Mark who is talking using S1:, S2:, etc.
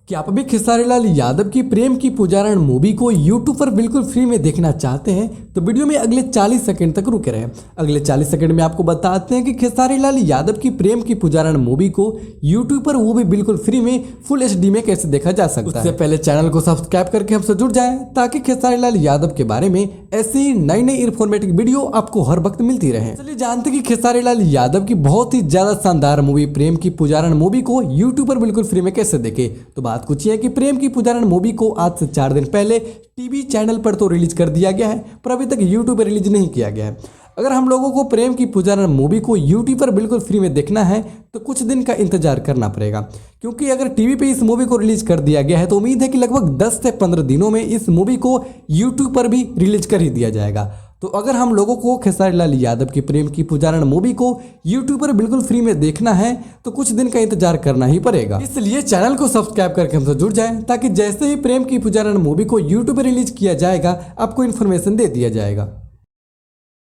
S1: क्या आप भी खेसारी लाल यादव की प्रेम की पुजारण मूवी को यूट्यूब पर बिल्कुल फ्री में देखना चाहते हैं तो वीडियो में अगले 40 सेकंड तक रुके रहें। अगले 40 सेकंड में आपको बताते हैं कि खेसारी लाल यादव की प्रेम की पुजारण मूवी को यूट्यूब पर वो भी बिल्कुल फ्री में फुल HD में कैसे देखा जा सकता है। उससे पहले चैनल को सब्सक्राइब करके हमसे जुड़ जाए ताकि खेसारी लाल यादव के बारे में ऐसी नई नई इन्फॉर्मेटिव वीडियो आपको हर वक्त मिलती रहे। चलिए जानते कि खेसारी लाल यादव की बहुत ही ज्यादा शानदार मूवी प्रेम की पुजारण मूवी को यूट्यूब पर बिल्कुल फ्री में कैसे देखे। तो बात कुछ है कि प्रेम की पुजारण मूवी को आज से 4 दिन पहले टीवी चैनल पर तो रिलीज कर दिया गया है, पर अभी तक यूट्यूब पर रिलीज नहीं किया गया है। अगर हम लोगों को प्रेम की पुजारण मूवी को यूट्यूब पर बिल्कुल फ्री में देखना है तो कुछ दिन का इंतजार करना पड़ेगा, क्योंकि अगर टीवी पे इस मूवी को रिलीज कर दिया गया है तो उम्मीद है कि लगभग 10 से 15 दिनों में इस मूवी को यूट्यूब पर भी रिलीज कर ही दिया जाएगा। तो अगर हम लोगों को खेसारी लाल यादव की प्रेम की पुजारण मूवी को यूट्यूब पर बिल्कुल फ्री में देखना है तो कुछ दिन का इंतजार करना ही पड़ेगा। इसलिए चैनल को सब्सक्राइब करके हमसे जुड़ जाएं ताकि जैसे ही प्रेम की पुजारण मूवी को यूट्यूब पर रिलीज किया जाएगा आपको इन्फॉर्मेशन दे दिया जाएगा।